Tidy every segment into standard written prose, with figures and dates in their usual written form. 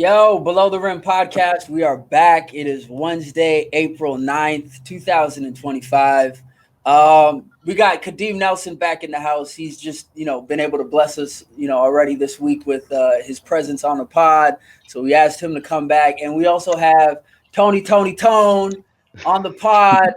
Yo, Below the Rim podcast. We are back. It is Wednesday, April 9th, 2025. We got Kadeem Nelson back in the house. He's just, been able to bless us, already this week with his presence on the pod. So we asked him to come back. And we also have Tony Tone on the pod.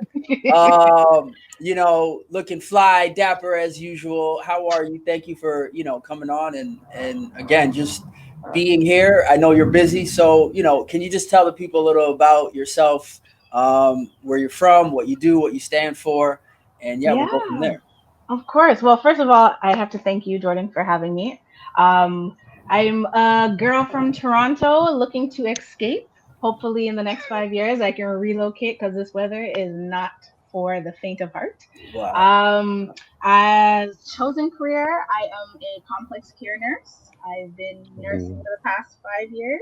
Looking fly, dapper as usual. How are you? Thank you for, coming on and again, just being here. I know you're busy, so can you just tell the people a little about yourself, where you're from, what you do, what you stand for, and yeah, we'll go from Yeah, there. of course. Well, first of all, I have to thank you, Jordan, for having me. Um, I'm a girl from Toronto looking to escape. Hopefully, in the next 5 years, I can relocate because this weather is not for the faint of heart. Wow. Um, as chosen career, I am a complex care nurse. I've been nursing Ooh. for the past 5 years.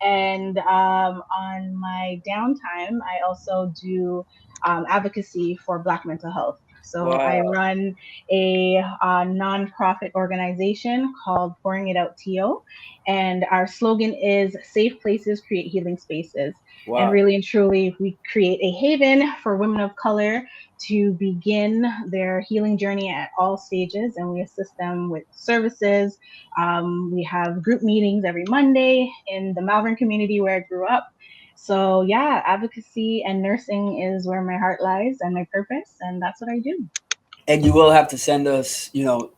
And on my downtime, I also do advocacy for Black mental health. So I Wow. run a nonprofit organization called Pouring It Out TO, and our slogan is "Safe places create healing spaces." And Wow. really and truly, we create a haven for women of color to begin their healing journey at all stages, and we assist them with services. We have group meetings every Monday in the Malvern community where I grew up. So yeah, advocacy and nursing is where my heart lies and my purpose, and that's what I do. And you will have to send us,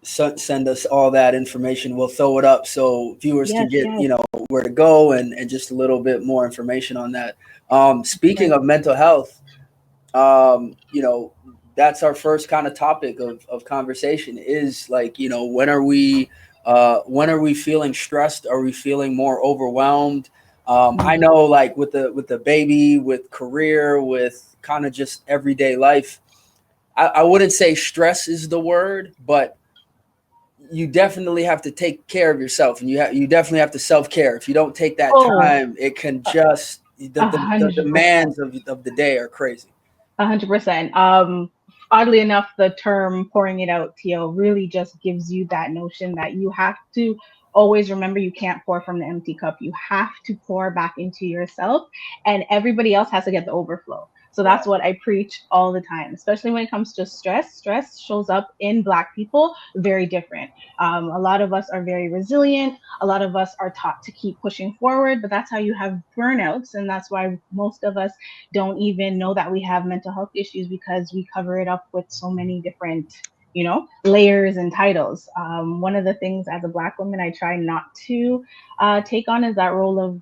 send us all that information. We'll throw it up so viewers can Yes, get, yes, where to go and just a little bit more information on that. Speaking right. of mental health, um, you know, that's our first kind of topic of conversation is like, when are we feeling stressed? Are we feeling more overwhelmed? I Mhm. know like with the baby, with career, with kind of just everyday life, I wouldn't say stress is the word, but you definitely have to take care of yourself, and you definitely have to self care. If you don't take that Oh, time, it can a just a the hundred percent. demands of the day are crazy. 100%. Oddly enough, the term pouring it out, Tio, really just gives you that notion that you have to always remember you can't pour from the empty cup. You have to pour back into yourself, and everybody else has to get the overflow. So that's Wow. what I preach all the time, especially when it comes to stress. Stress shows up in Black people very different. A lot of us are very resilient. A lot of us are taught to keep pushing forward, but that's how you have burnouts. And that's why most of us don't even know that we have mental health issues because we cover it up with so many different layers and titles. One of the things as a Black woman I try not to take on is that role of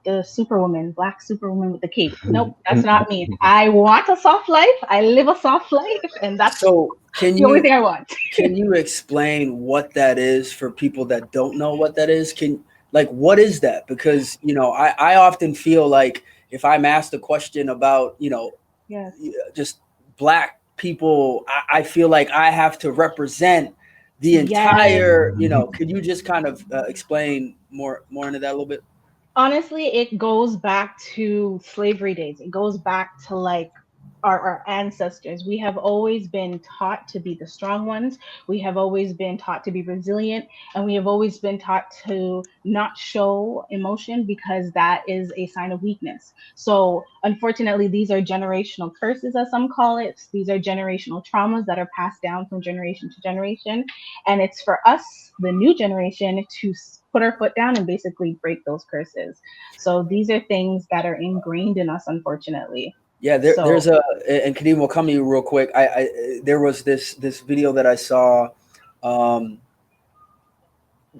the superwoman, Black superwoman with the cape. Nope, that's not me. I want a soft life, I live a soft life, and that's So the only thing I want. can you explain what that is for people that don't know what that is? What is that? Because I often feel like if I'm asked a question about Yes. just black people, I feel like I have to represent the Yes. entire. Could you just kind of explain more into that a little bit? Honestly, it goes back to slavery days. It goes back to like our ancestors. We have always been taught to be the strong ones. We have always been taught to be resilient. And we have always been taught to not show emotion because that is a sign of weakness. So, unfortunately, these are generational curses, as some call it. These are generational traumas that are passed down from generation to generation. And it's for us, the new generation, to put our foot down and basically break those curses. So, these are things that are ingrained in us, unfortunately. Yeah, So, there's and Kadeem will come to you real quick. There was this video that I saw, um,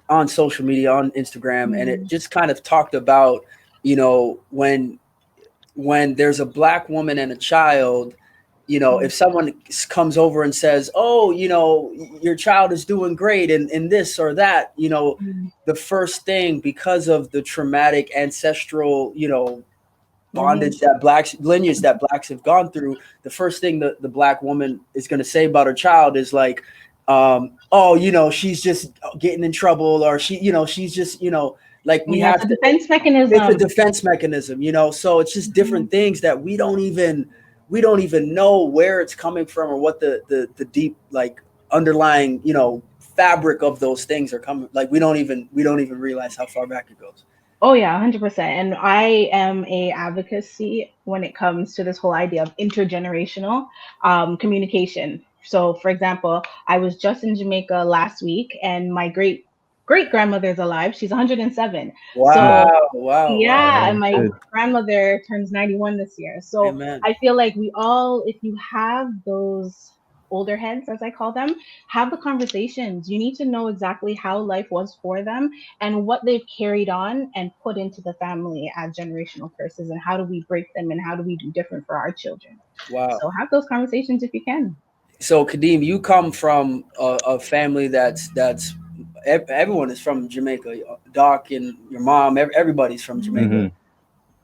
on social media on Instagram, and it mhm, just kind of talked about when there's a black woman and a child, mhm, if someone comes over and says, oh, your child is doing great in this or that, mhm, the first thing, because of the traumatic ancestral bondage lineage. that blacks lineage that blacks have gone through, the first thing the black woman is going to say about her child is like, oh, she's just getting in trouble, or she's just, like we Yeah, it's have a to, defense it's a mechanism. defense mechanism, so it's just Mhm. different things that we don't even know where it's coming from, or what the deep, like, underlying fabric of those things are coming, like we don't even realize how far back it goes. Oh yeah, 100%. And I am a advocacy when it comes to this whole idea of intergenerational communication. So, for example, I was just in Jamaica last week, and my great grandmother is alive. She's 107. So, Wow, wow, wow. yeah, and Oh, my good. grandmother turns 91 this year. So, Amen. I feel like we all, if you have those older heads, as I call them, have the conversations. You need to know exactly how life was for them and what they've carried on and put into the family as generational curses, and how do we break them and how do we do different for our children. Wow. So have those conversations if you can. So Kadeem, you come from a family that's everyone is from Jamaica. Doc and your mom, everybody's from Jamaica.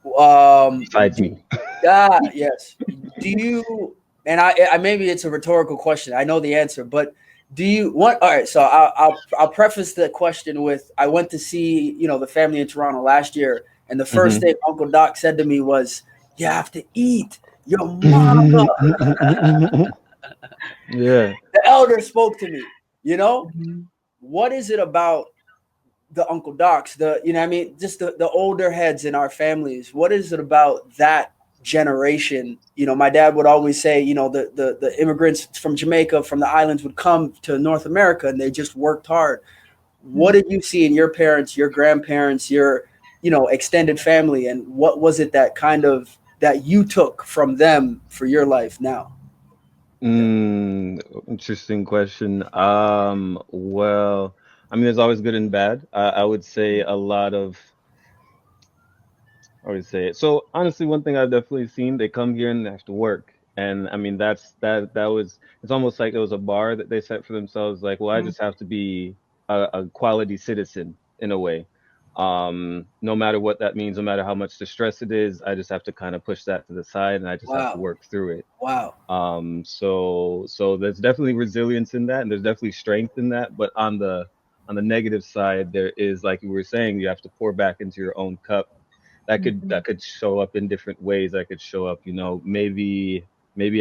Hmm. Um, Besides me. yeah, yes. Do you? And I maybe it's a rhetorical question. I know the answer, but do you want? All right. So I'll preface the question with I went to see the family in Toronto last year, and the first Hmm. thing Uncle Doc said to me was, "You have to eat your mama." Yeah. The elder spoke to me. You know Mhm. what is it about the Uncle Docs, what I mean, just the older heads in our families? What is it about that generation? My dad would always say, the immigrants from Jamaica, from the islands, would come to North America and they just worked hard. What did you see in your parents, your grandparents, your, extended family, and what was it that you took from them for your life now? Interesting question. Well, I mean, there's always good and bad. I would say a lot of, I would say it. So honestly, one thing I've definitely seen, they come here and they have to work. And I mean, that was, it's almost like it was a bar that they set for themselves. Like, well, I Mhm. just have to be a quality citizen in a way. No matter what that means, no matter how much the stress it is, I just have to kind of push that to the side and I just have to Wow. work through it. Wow. So there's definitely resilience in that, and there's definitely strength in that. But on the negative side, there is, like you were saying, you have to pour back into your own cup. That Mhm. could show up in different ways. That could show up, maybe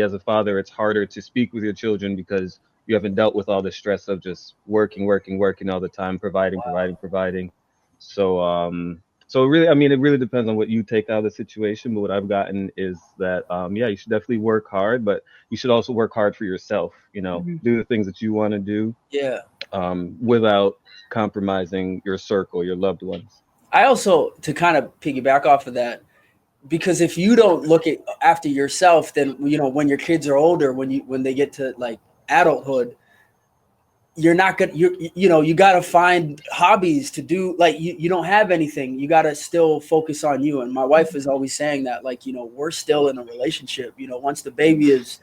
as a father, it's harder to speak with your children because you haven't dealt with all the stress of just working, working, working all the time, providing, providing, providing. So really, I mean, it really depends on what you take out of the situation. But what I've gotten is that, yeah, you should definitely work hard, but you should also work hard for yourself. Mhm. Do the things that you want to do, Yeah. without compromising your circle, your loved ones. I also, to kind of piggyback off of that, because if you don't look at after yourself, then when your kids are older, when they get to like adulthood, you're not gonna you got to find hobbies to do. Like you don't have anything, you got to still focus on you. And my wife is always saying that, like, we're still in a relationship. Once the baby is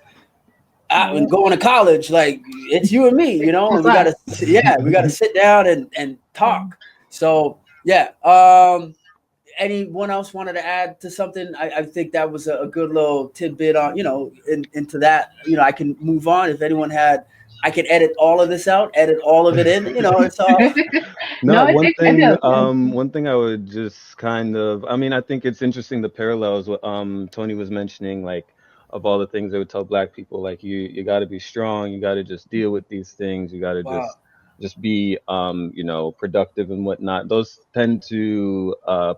out Yeah. and going to college, like, it's you and me, and Just we got to, us. yeah, we got to sit down and Mhm. talk. So yeah. Anyone else wanted to add to something? I think that was a good little tidbit on, into that. I can move on. If anyone had, I could edit all of this out, edit all of it in. It's all. No, No, it does. Yeah. one thing I would just kind of, I mean, I think it's interesting the parallels what Tony was mentioning, like of all the things they would tell black people, like you got to be strong, you got to just deal with these things, you got to Wow. just be productive and whatnot. Those tend to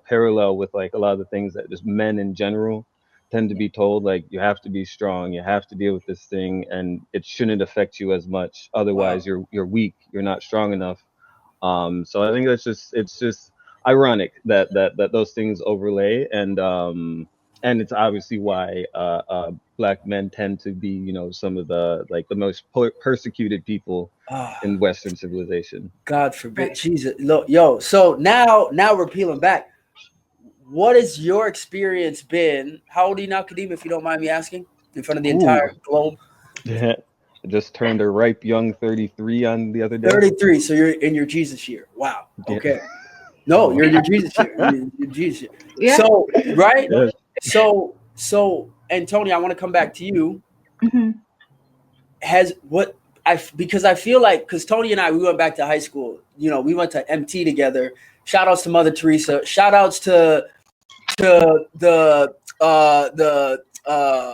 parallel with like a lot of the things that just men in general tend to be told, like you have to be strong, you have to deal with this thing, and it shouldn't affect you as much. Wow. Otherwise, you're weak, you're not strong enough. So I think it's just ironic that those things overlay, and it's obviously why black men tend to be, some of the, like, the most persecuted people Ah, in Western civilization. God forbid. Right. Jesus. Look, yo. So now we're peeling back. What has your experience been? How old are you now, Kadeem, if you don't mind me asking, in front of the Ooh, entire globe? I just turned a ripe young 33 on the other day. 33. So you're in your Jesus year. Wow. Yeah. Okay. No, Oh, you're in your Jesus year. You're in your Jesus year. Yeah. So, right? yes. So, and Tony, I want to come back to you. Mhm. Has what because I feel like, because Tony and I, we went back to high school. We went to MT together. Shout outs to Mother Teresa. Shout outs to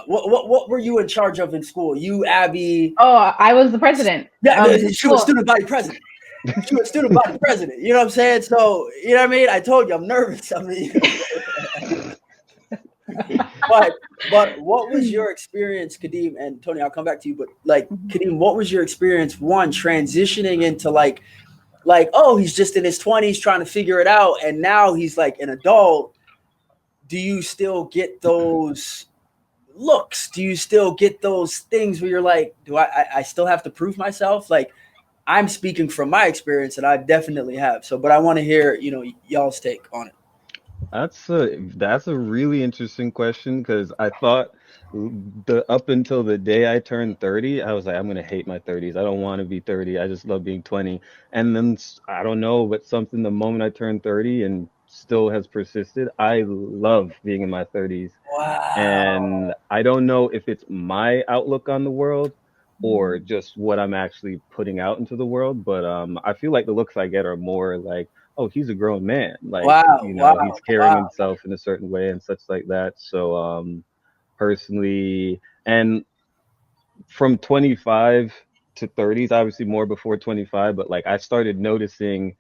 what were you in charge of in school? You, Abby. Oh, I was the president Yeah, of the she was school. student body president. shoot a student body president. You know what I'm saying? So, you know what I mean? I told you I'm nervous. I mean, but what was your experience, Kadeem and Tony? I'll come back to you. But like, Kadeem, what was your experience? One, transitioning into like, oh, he's just in his 20s trying to figure it out, and now he's like an adult. Do you still get those looks? Do you still get those things where you're like, do I still have to prove myself? Like, I'm speaking from my experience, and I definitely have. So, but I want to hear, y'all's take on it. That's a really interesting question because I thought the up until the day I turned 30, I was like, I'm gonna hate my 30s. I don't want to be 30. I just love being 20. And then I don't know, but something the moment I turned 30 and still has persisted, I love being in my 30s. Wow. And I don't know if it's my outlook on the world or just what I'm actually putting out into the world, but I feel like the looks I get are more like, oh, he's a grown man. Like, Wow. Wow. he's carrying Wow. himself in a certain way and such like that. So, personally, and from 25 to 30s, obviously more before 25, but like I started noticing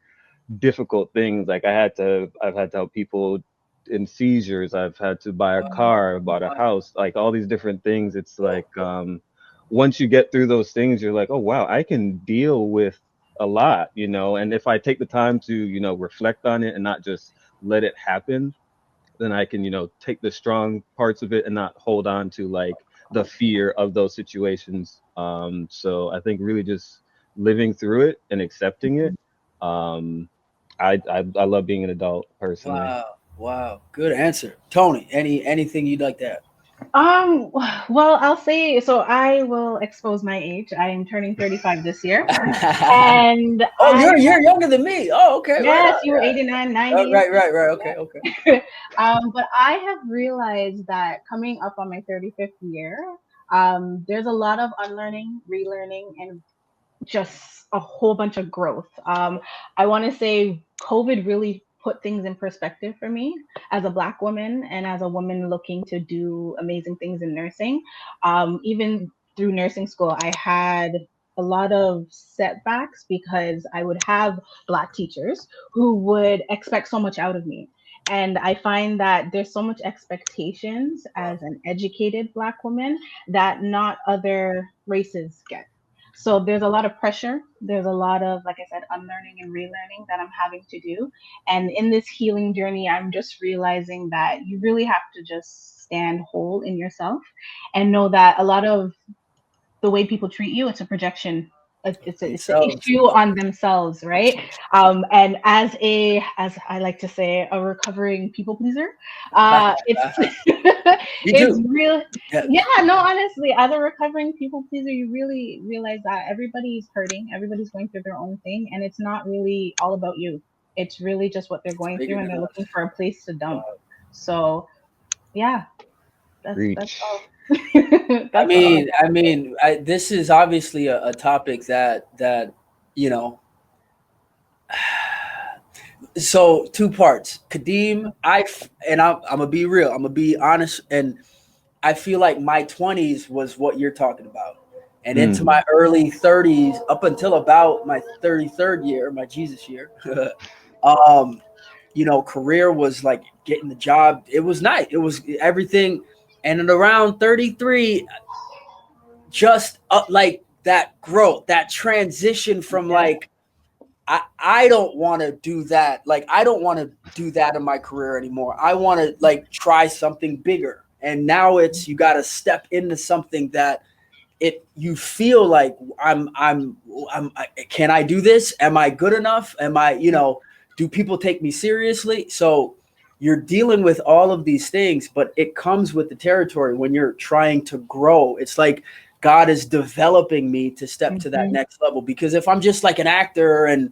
difficult things. Like I've had to help people in seizures. I've had to buy a car, bought a house, like all these different things. It's like, once you get through those things, you're like, oh, wow, I can deal with a lot, and if I take the time to, reflect on it and not just let it happen, then I can, take the strong parts of it and not hold on to like the fear of those situations. So I think really just living through it and accepting it. Um, I love being an adult personally. Wow. Wow. Good answer. Tony, anything you'd like to add? Um, well, I'll say so. I will expose my age. I am turning 35 this year, and Oh, I you're younger than me. Oh, okay, right yes, on. you were 89, Yeah. 90s. Right. Okay, okay. But I have realized that coming up on my 35th year, there's a lot of unlearning, relearning, and just a whole bunch of growth. I want to say COVID really put things in perspective for me as a Black woman and as a woman looking to do amazing things in nursing. Even through nursing school, I had a lot of setbacks because I would have Black teachers who would expect so much out of me. And I find that there's so much expectations as an educated Black woman that not other races get. So there's a lot of pressure. There's a lot of, like I said, unlearning and relearning that I'm having to do. And in this healing journey, I'm just realizing that you really have to just stand whole in yourself and know that a lot of the way people treat you, it's a projection. It's an Themselves. issue on themselves, right? And as I like to say, a recovering people pleaser, it's Me it's too. real. Yeah. Yeah, no, honestly, as a recovering people pleaser, you really realize that everybody's hurting, everybody's going through their own thing, and it's not really all about you. It's really just what they're It's going bigger through, and than they're us. looking for a place to dump. Wow. So yeah, that's Preach. all. I That's all. mean, this is obviously a topic that you know. So two parts. Kadeem, I'm gonna be real. I'm gonna be honest, and I feel like my 20s was what you're talking about, and into Mm. my early 30s, up until about my 33rd year, my Jesus year. um, career was like getting the job. It was nice. It was everything, and at around 33, just like that growth, that transition from Yeah. like I don't want to do that. Like I don't want to do that in my career anymore. I want to like try something bigger. And now it's you got to step into something that it you feel like I'm can I do this? Am I good enough? Am I, do people take me seriously? So you're dealing with all of these things, but it comes with the territory when you're trying to grow. It's like God is developing me to step to that Mhm. next level, because if I'm just like an actor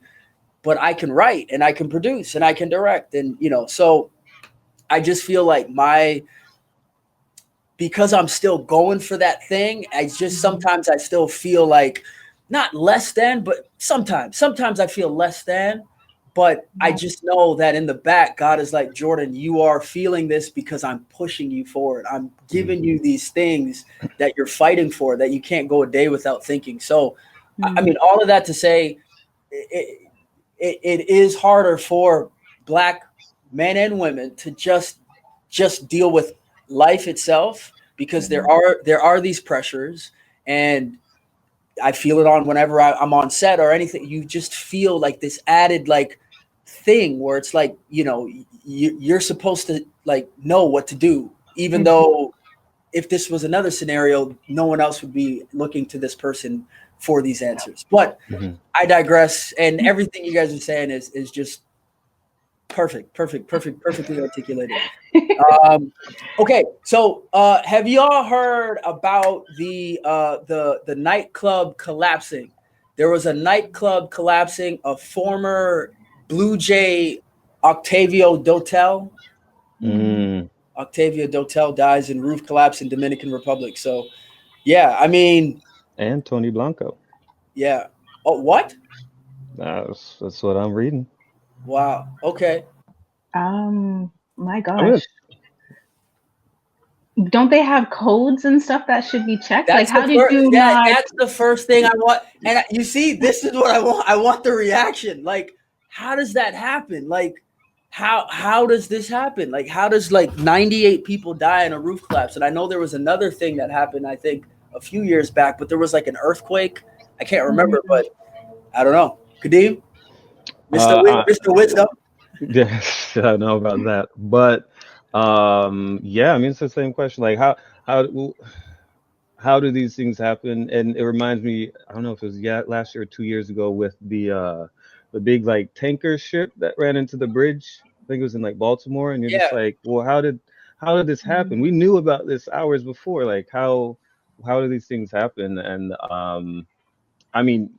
but I can write and I can produce and I can direct, and so I just feel like because I'm still going for that thing, I just Mhm. sometimes I still feel like not less than, but sometimes I feel less than, but I Yeah. just know that in the back, God is like, Jordan, you are feeling this because I'm pushing you forward. I'm giving Hmm. you these things that you're fighting for, that you can't go a day without thinking. So, I Mm. mean, all of that to say, it is harder for Black men and women to just deal with life itself, because there are these pressures, and I feel it on whenever I'm on set or anything. You just feel like this added like thing where it's like, you're supposed to like know what to do, even though if this was another scenario, no one else would be looking to this person for these answers. But I digress, and everything you guys are saying is just perfectly articulated. Okay, so have you all heard about the nightclub collapsing? There was a nightclub collapsing. A former Blue Jay, Octavio Dotel. Octavio Dotel dies in roof collapse in Dominican Republic. So, yeah, I mean, And Tony Blanco. yeah. Oh, what? That's what I'm reading. Wow. Okay. My I mean, gosh. Don't they have codes and stuff that should be checked? Like, That's how the did first. you Yeah, not? that's the first thing I want. And you see, this is what I want. I want the reaction. Like, how does that happen? Like, how does this happen? Like, how does like 98 people die in a roof collapse? And I know there was another thing that happened, I think, a few years back, but there was like an earthquake. I can't remember, but I don't know. Kadeem, Mr. Wisdom. yes, I know about that. But yeah, I mean, it's the same question. Like, how how do these things happen? And it reminds me, I don't know if it was last year or 2 years ago with the big like tanker ship that ran into the bridge. I think it was in like Baltimore, and you're just Yeah, like, well, how did this happen? We knew about this hours before. Like, how do these things happen? And I mean,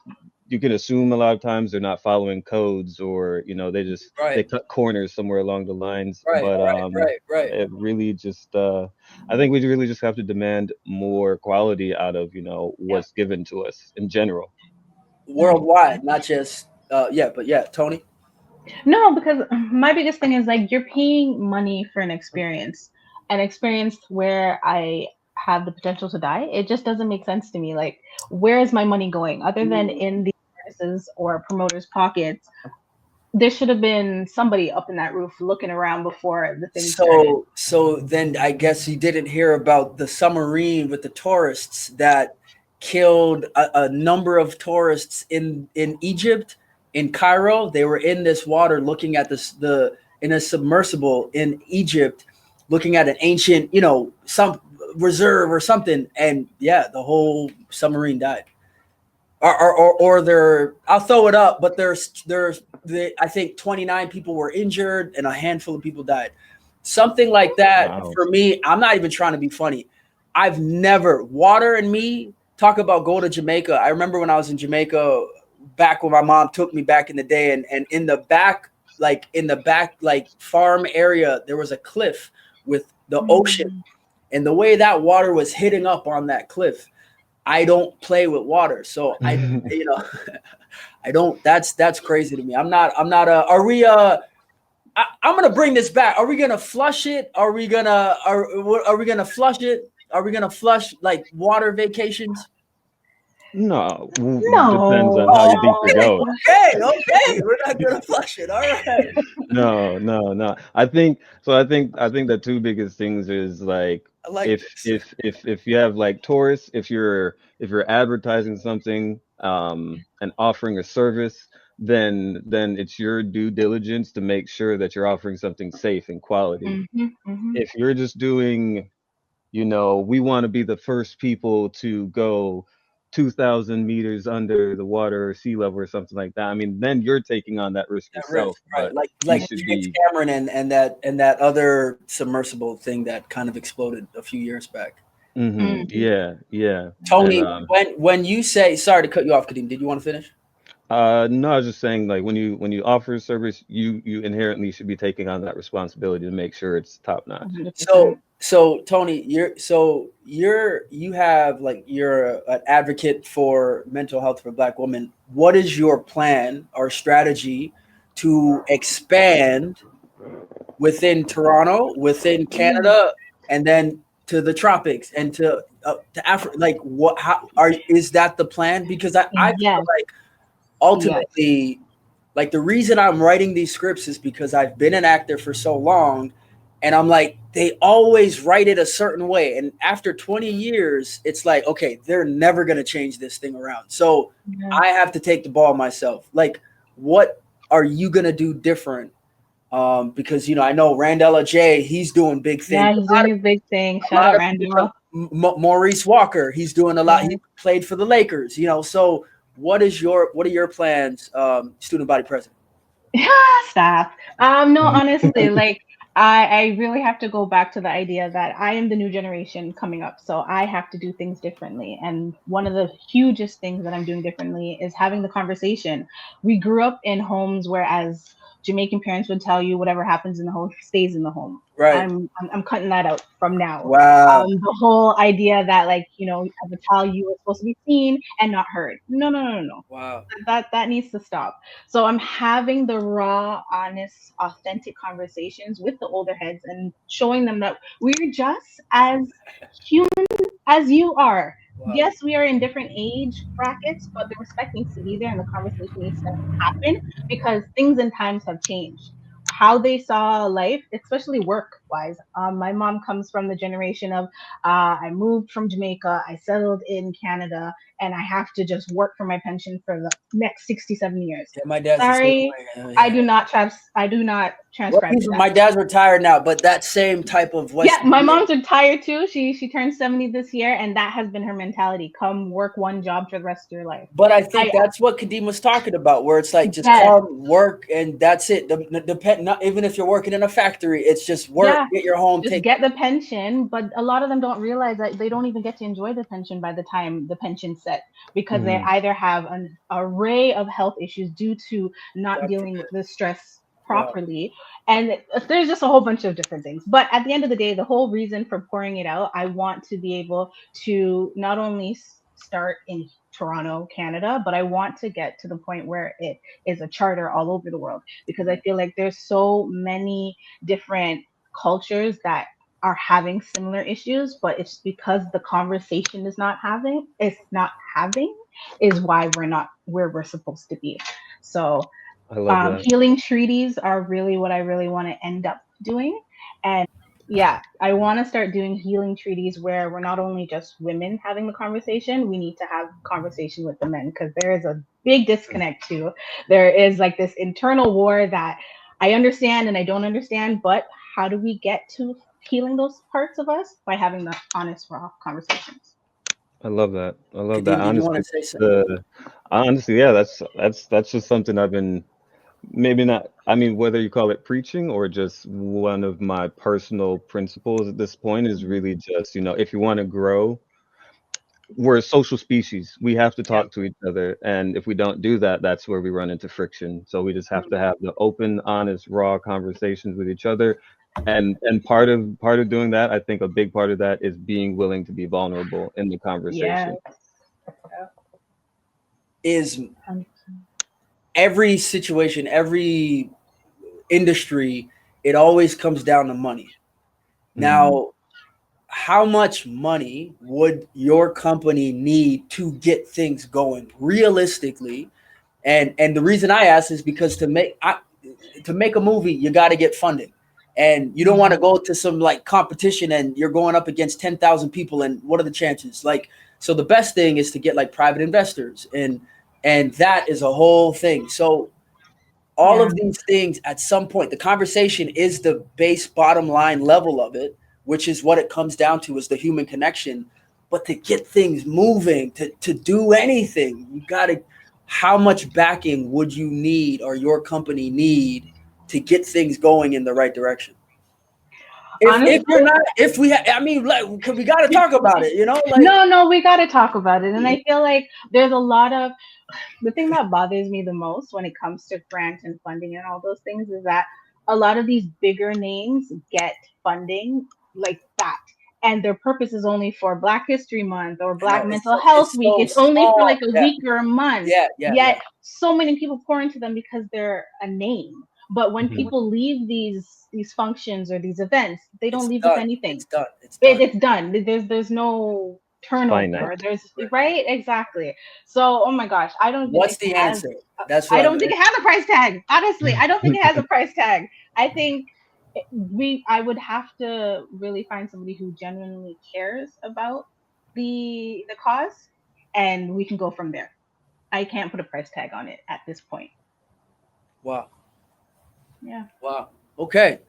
you can assume a lot of times they're not following codes, or they right, cut corners somewhere along the lines. right, But right. it really just I think we really just have to demand more quality out of Yeah. what's given to us in general. Worldwide, not just yeah, but yeah, Tony. No, because my biggest thing is like you're paying money for an experience where I have the potential to die. It just doesn't make sense to me. Like, where is my money going other than in the artists' or promoters' pockets? There should have been somebody up in that roof looking around before the thing started. So then I guess you didn't hear about the submarine with the tourists that killed a number of tourists in Egypt, in Cairo. They were in this water looking at the in a submersible in Egypt, looking at an ancient, some reserve or something, and yeah, the whole submarine died. Or there, I'll throw it up, but I think 29 people were injured and a handful of people died. Something like that. Wow. For me, I'm not even trying to be funny. I've never, water and me, talk about go to Jamaica. I remember when I was in Jamaica back when my mom took me back in the day, and in the back, like farm area, there was a cliff with the ocean, and the way that water was hitting up on that cliff, I don't play with water. So I don't, that's crazy to me. I'm not are we, I'm going to bring this back. Are we going to flush it? Are we going to, are we going to flush it? Are we going to flush like water vacations? No, depends No. on how deep you go. Okay. We're not going to flush it. All right. No. I think the two biggest things is like I like if this. if you have like tourists, if you're advertising something and offering a service, then it's your due diligence to make sure that you're offering something safe and quality. If you're just doing, we want to be the first people to go 2,000 meters under the water or sea level or something like that. I mean, then you're taking on that risk That risk, yourself, right? but you Like should James be. Cameron and that other submersible thing that kind of exploded a few years back. Yeah. And Tony, when you say, sorry to cut you off, Kadeem, did you want to finish? no, I was just saying, like when you offer a service, you inherently should be taking on that responsibility to make sure it's top notch. 100%. So Tony, you have like you're an advocate for mental health for Black women. What is your plan or strategy to expand within Toronto, within Canada, and then to the tropics and to Africa? Like, what? How is that the plan? Because I feel Yes. like Yes. ultimately, like the reason I'm writing these scripts is because I've been an actor for so long, and I'm like, they always write it a certain way, and after 20 years it's like, okay, they're never going to change this thing around, so Yeah. I have to take the ball myself. Like, what are you going to do different? Because I know Randella J, he's doing big things. Yeah, he's doing his big thing. A Shout lot out of Randall. Maurice Walker, he's doing a lot. He Yes. played for the Lakers. So what are your plans, student body president? Stop. No, honestly, like I really have to go back to the idea that I am the new generation coming up, so I have to do things differently. And one of the hugest things that I'm doing differently is having the conversation. We grew up in homes where, as Jamaican parents would tell you, whatever happens in the home stays in the home. Right. I'm cutting that out from now. Wow. The whole idea that, like, as a child you were supposed to be seen and not heard. No, no, no, no, no. Wow. That needs to stop. So I'm having the raw, honest, authentic conversations with the older heads and showing them that we're just as human as you are. Wow. Yes, we are in different age brackets, but the respect needs to be there and the conversation needs to happen because things and times have changed. How they saw life, especially work wise. My mom comes from the generation of I moved from Jamaica, I settled in Canada, and I have to just work for my pension for the next 67 years. Yeah, my dad's the same Sorry, way. Yeah. I do not Well, transcribe to that. my dad's retired now, but that same type of Yeah, West my Indian. mom's retired too. She turned 70 this year, and that has been her mentality. Come work one job for the rest of your life. But I think I that's what Kadeem was talking about, where it's like just Yes, come work and that's it. Depend, not even if you're working in a factory, it's just work, yeah, get your home, just take. get the pension, but a lot of them don't realize that they don't even get to enjoy the pension by the time the pension's set because they Mhm. either have an array of health issues due to not God dealing forbid. with the stress Wow. properly. And there's just a whole bunch of different things. But at the end of the day, the whole reason for pouring it out, I want to be able to not only start in Toronto, Canada, but I want to get to the point where it is a charter all over the world because I feel like there's so many different cultures that are having similar issues, but it's because the conversation is not having is why we're not where we're supposed to be. So I love that. healing treaties are really what I really want to end up doing. And yeah, I want to start doing healing treaties where we're not only just women having the conversation, we need to have conversation with the men because there is a big disconnect too. There is like this internal war that I understand and I don't understand, but how do we get to healing those parts of us by having the honest, raw conversations? I love that. I love that. Kadeem, did you want to Honestly, say something? the honestly, yeah, that's just something I've been maybe not. I mean, whether you call it preaching or just one of my personal principles at this point is really just, if you want to grow, we're a social species. We have to Yeah. talk to each other, and if we don't do that, that's where we run into friction. So we just have to Mm. have the open, honest, raw conversations with each other. And part of doing that, I think a big part of that is being willing to be vulnerable in the Yeah. conversation. Is 100%. every situation, every industry, it always comes down to money. Mhm. Now, how much money would your company need to get things going realistically? And the reason I ask is because to make a movie, you got to get funding, and you don't want Yeah. to go to some like competition and you're going up against 10,000 people, and what are the chances? Like, so the best thing is to get like private investors, and that is a whole thing. So all Yeah. of these things at some point, the conversation is the base bottom line level of it, which is what it comes down to, is the human connection. But to get things moving, to do anything, you got to, how much backing would you need or your company need to get things going in the right direction? If Honestly, you're not, if we I mean, like, 'cause we got to talk about it, like. no, no, we got to talk about it. And I feel like there's a lot of the thing that bothers me the most when it comes to grant and funding and all those things is that a lot of these bigger names get funding like that. And their purpose is only for Black History Month or I know Black Mental Health it's Week. so It's only for like small. a Yeah, week or a month. yeah. Yet so many people pour into them because they're a name. But when Mhm. people leave these functions or these events, they don't It's leave with done. anything. It's done. It's done. It's done. There's no turnover. Finite. There's right, exactly. So, oh my gosh, I don't think What's it the has. answer? That's what I I'm. don't think it has a price tag. Honestly, I don't think it has a price tag. I think I would have to really find somebody who genuinely cares about the cause, and we can go from there. I can't put a price tag on it at this point. Wow. Yeah. Wow. Okay.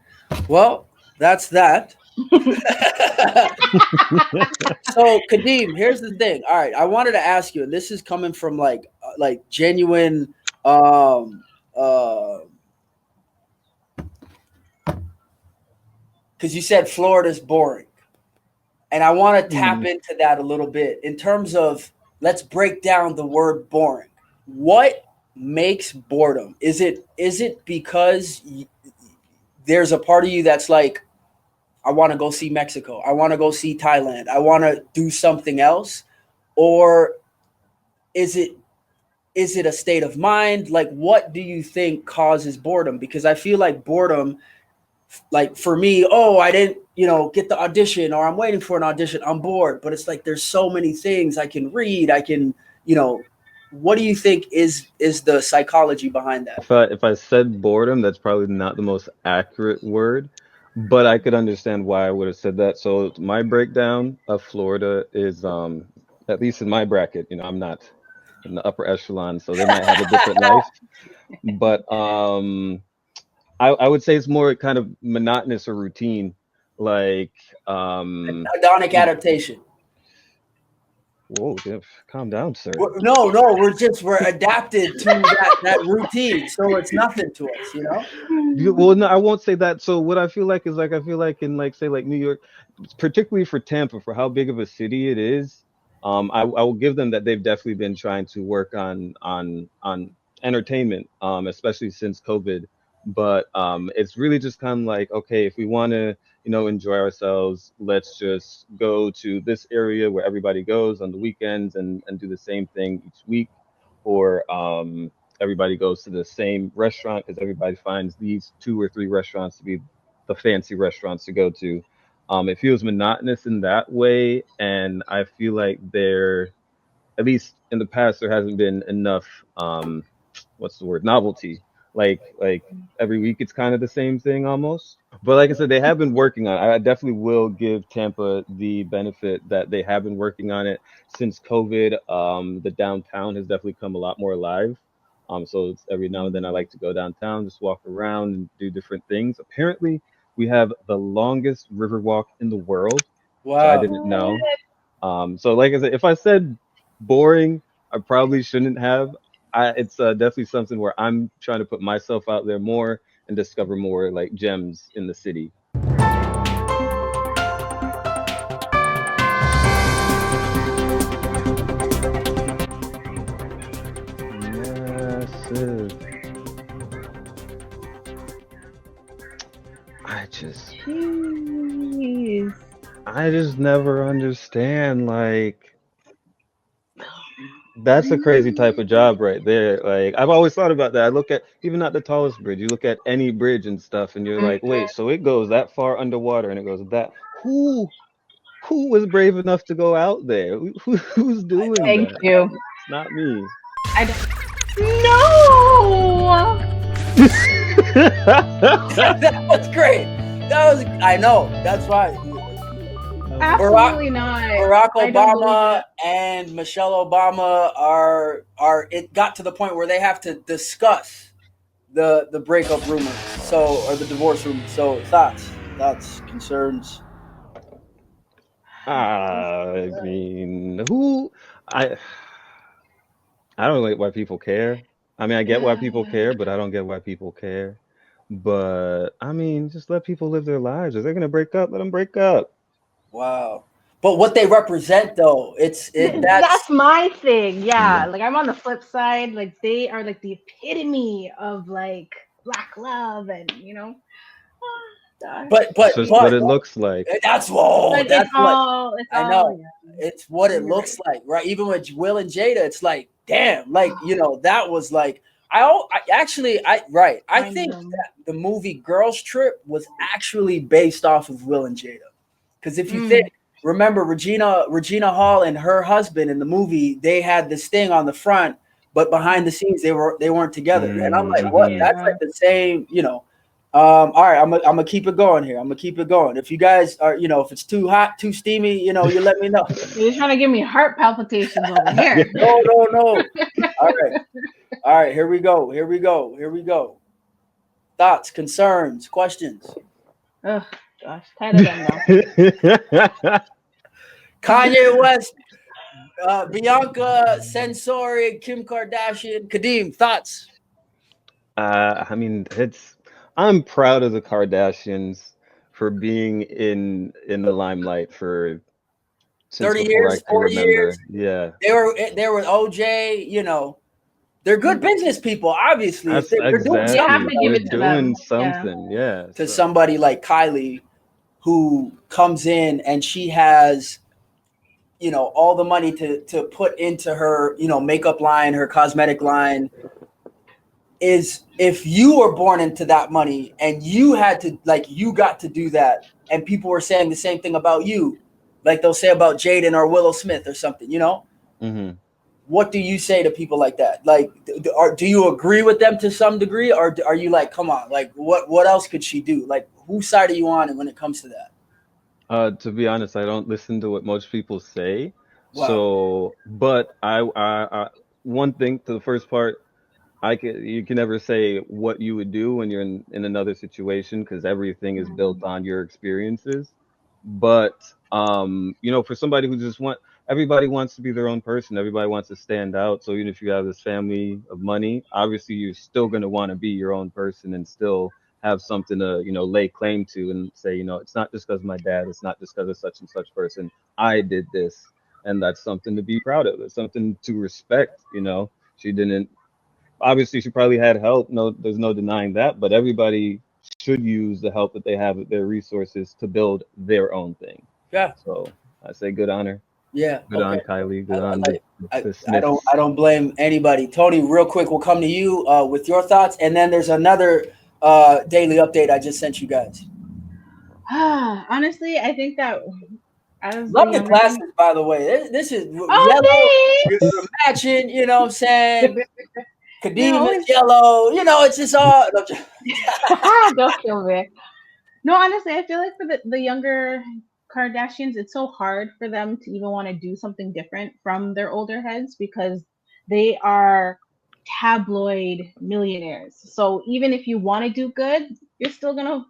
Well, that's that. So, Kadeem, here's the thing. All right, I wanted to ask you, and this is coming from like genuine, um, because you said Florida's boring, and I want to tap Mm. into that a little bit in terms of let's break down the word boring. What makes boredom? Is it because there's a part of you that's like, I want to go see Mexico, I want to go see Thailand, I want to do something else, or is it a state of mind? Like, what do you think causes boredom? Because I feel like boredom, like for me, oh, I didn't, get the audition, or I'm waiting for an audition, I'm bored. But it's like there's so many things I can read, I can, what do you think is the psychology behind that? If I said boredom, that's probably not the most accurate word, but I could understand why I would have said that. So my breakdown of Florida is at least in my bracket, I'm not in the upper echelon, so they might have a different life. But I would say it's more kind of monotonous or routine. Like Hedonic adaptation. whoa, Jeff, calm down, sir. No, we're adapted to that routine, so it's nothing to us. Well, no, I won't say that. So what I feel like is like I feel like in like say like New York, particularly for Tampa, for how big of a city it is, I will give them that they've definitely been trying to work on entertainment, especially since COVID. But it's really just kind of like, okay, if we want to, enjoy ourselves, let's just go to this area where everybody goes on the weekends and do the same thing each week, or everybody goes to the same restaurant because everybody finds these two or three restaurants to be the fancy restaurants to go to. It feels monotonous in that way, and I feel like there, at least in the past, there hasn't been enough. What's the word? Novelty. Like every week, it's kind of the same thing almost. But like I said, they have been working on it. I definitely will give Tampa the benefit that they have been working on it since COVID. The downtown has definitely come a lot more alive. So it's every now and then I like to go downtown, just walk around and do different things. Apparently, we have the longest river walk in the world, which I Wow. didn't know. So like I said, if I said boring, I probably shouldn't have. It's definitely something where I'm trying to put myself out there more and discover more like gems in the city. Massive. I just Jeez. I just never understand like that's a crazy type of job right there. Like I've always thought about that. I look at even not the tallest bridge, you look at any bridge and stuff and you're like, wait, so it goes that far underwater and it goes that who was brave enough to go out there? Who's I doing Thank that? you. It's not me. I don't. No. that was great. That was, I know. That's why Barack, Absolutely not. Barack I don't believe Obama it. and Michelle Obama are it got to the point where they have to discuss the breakup rumors, so, or the divorce rumors. So thoughts, concerns. I mean, who I I don't like why people care. I mean, I get why people care, but I don't get why people care. But I mean, just let people live their lives. If they're gonna break up, let them break up. Wow. But what they represent, though, That's that's my thing. Yeah. Yeah. Like I'm on the flip side. Like they are like the epitome of like black love and gosh. It's but just what but it looks like. that's But it's what all I know. yeah. It's what it You're looks right. like, right? Even with Will and Jada, it's like, damn, like, that was like, I actually, right. I Mind think blown. that the movie Girls Trip was actually based off of Will and Jada. Because if you think, Mm. remember Regina Hall and her husband in the movie, they had this thing on the front, but behind the scenes they weren't together. And I'm like, what? Mm-hmm. That's Yeah. like the same, you know. All right, I'm gonna keep it going here. I'm gonna keep it going. If you guys are, you know, if it's too hot, too steamy, you know, you let me know. You're trying to give me heart palpitations over here. No, no, no. All right. All right, here we go. Here we go. Here we go. Thoughts, concerns, questions. Ugh, gosh, tired of them now. Kanye West, Bianca Sensori, Kim Kardashian, Kadeem, thoughts? I mean, I'm proud of the Kardashians for being in the limelight for since 30 before I years, can 40 years. remember. Yeah, They were with OJ, you know. They're good business people, obviously. If that's they're doing You have exactly. something to give They're it to them. doing Yeah. something. Yeah. to So. somebody like Kylie who comes in and she has, you know, all the money to put into her, you know, makeup line, her cosmetic line, is if you were born into that money and you had to, like, you got to do that, and people were saying the same thing about you, like they'll say about Jaden or Willow Smith or something, you know. Hmm. What do you say to people like that? Like, do you agree with them to some degree, or are you like, come on, like, what else could she do? Like, whose side are you on when it comes to that? To be honest, I don't listen to what most people say. Wow. So, but one thing to the first part, you can never say what you would do when you're in another situation because everything is built Mhm. on your experiences. But for somebody who everybody wants to be their own person. Everybody wants to stand out. So even if you have this family of money, obviously you're still going to want to be your own person and still have something to, lay claim to and say, it's not just because of my dad. It's not just because of such and such person. I did this. And that's something to be proud of. It's something to respect. She didn't, obviously she probably had help. No, there's no denying that, but everybody should use the help that they have at their resources to build their own thing. Yeah. So I say good on her. Yeah. Good Okay. on Kylie. I, Good I on like. the I don't. I Smiths. don't blame anybody. Tony, real quick, we'll come to you with your thoughts, and then there's another daily update I just sent you guys. Honestly, I think that as the Love the younger gen. glasses, by the way. This is yellow. Oh, You're thanks. matching. You know what I'm saying? They're Kadeem is always yellow. You know, it's just all. don't kill me. No, honestly, I feel like for the younger Kardashians, it's so hard for them to even want to do something different from their older heads because they are tabloid millionaires. So even if you want to do good, you're still gonna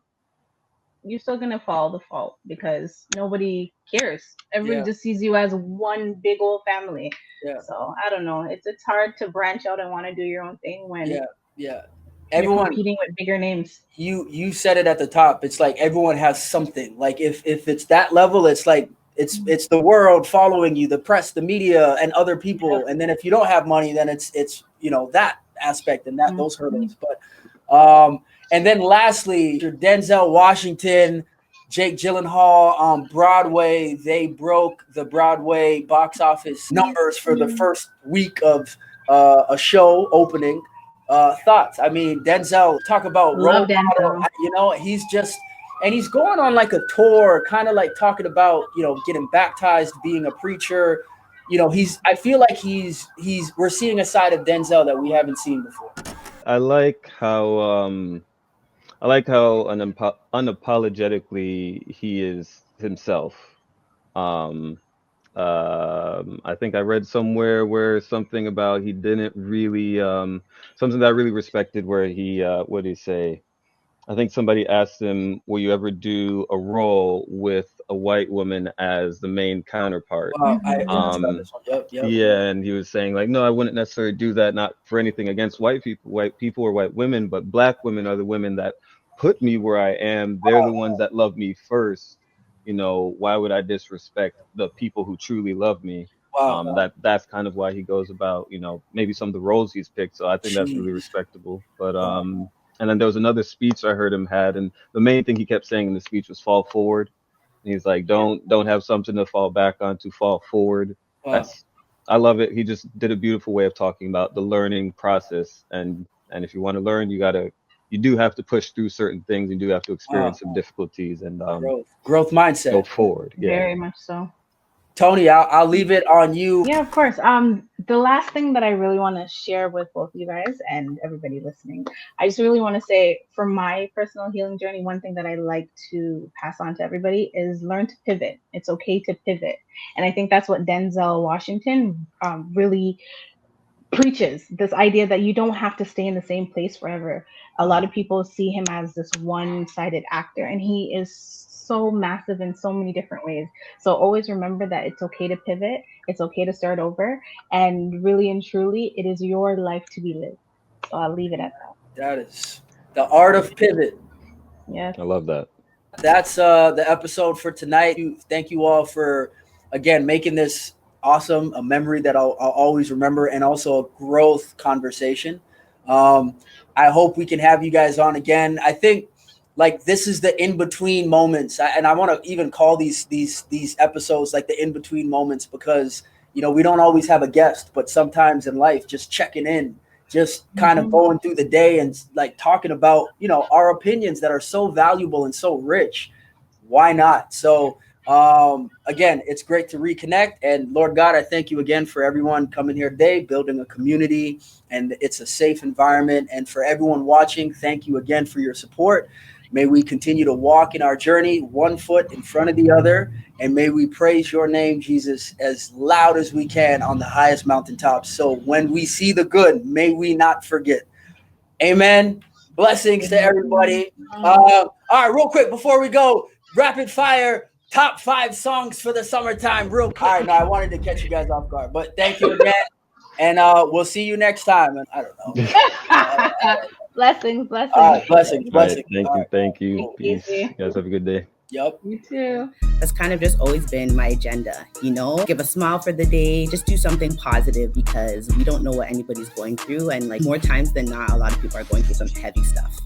you're still gonna follow the fault because nobody cares. Everybody Yeah. just sees you as one big old family. Yeah. So I don't know. It's hard to branch out and want to do your own thing when Yeah. Yeah. you're Everyone. competing with bigger names. You said it at the top. It's like everyone has something. Like if it's that level, it's like it's the world following you, the press, the media, and other Yeah. people. And then if you don't have money, then it's that aspect and that those Mhm. hurdles. But and then lastly, your Denzel Washington, Jake Gyllenhaal on Broadway. They broke the Broadway box office numbers for the first week of a show opening. Thoughts? I mean, Denzel, talk about Love role model. Denzel. He's just, and he's going on like a tour, kind of like talking about, getting baptized, being a preacher. I feel like we're seeing a side of Denzel that we haven't seen before. I like how unapologetically he is himself. Um, I think I read somewhere where something about he didn't really something that I really respected where he what did he say? I think somebody asked him, "Will you ever do a role with a white woman as the main counterpart?" Wow, I think I saw Um, this one. Yep, yep. yeah, and he was saying like, "No, I wouldn't necessarily do that. Not for anything against white people or white women, but black women are the women that put me where I am. They're the ones that love me first. Why would I disrespect the people who truly love me?" Wow. That's kind of why he goes about, maybe some of the roles he's picked. So I think that's really Jeez. respectable. But Wow. and then there was another speech I heard him had, and the main thing he kept saying in the speech was fall forward. And he's like, Yeah. don't have something to fall back on, to fall forward. Wow. That's I love it. He just did a beautiful way of talking about the learning process, and if you want to learn, you gotta you do have to push through certain things. You do have to experience some difficulties and growth mindset. Go forward. Yeah. Very much so. Tony, I'll leave it on you. Yeah, of course. The last thing that I really want to share with both you guys and everybody listening, I just really want to say, for my personal healing journey, one thing that I like to pass on to everybody is learn to pivot. It's okay to pivot, and I think that's what Denzel Washington really preaches, this idea that you don't have to stay in the same place forever. A lot of people see him as this one-sided actor, and he is so massive in so many different ways. So always remember that it's okay to pivot, it's okay to start over, and really and truly, it is your life to be lived. So I'll leave it at that. That is the art of pivot. Yeah, I love that. That's the episode for tonight. Thank you all for, again, making this awesome, a memory that I'll always remember, and also a growth conversation. I hope we can have you guys on again. I think like this is the in-between moments, and I want to even call these episodes like the in-between moments, because we don't always have a guest, but sometimes in life, just checking in, just kind of going through the day and like talking about our opinions that are so valuable and so rich. Why not? So again, it's great to reconnect, and Lord God, I thank you again for everyone coming here today, building a community, and it's a safe environment. And for everyone watching, thank you again for your support. May we continue to walk in our journey, one foot in front of the other, and may we praise your name, Jesus, as loud as we can on the highest mountaintops. So when we see the good, may we not forget. Amen. Blessings to everybody. All right, real quick before we go, rapid fire, top 5 songs for the summertime. Real quick. All right, no, I wanted to catch you guys off guard, but thank you again. And we'll see you next time. And I don't know. Blessings. All right, blessings. Right, thank you. Peace. Easy. You guys have a good day. Yep. You too. That's kind of just always been my agenda, give a smile for the day, just do something positive, because we don't know what anybody's going through. And like more times than not, a lot of people are going through some heavy stuff.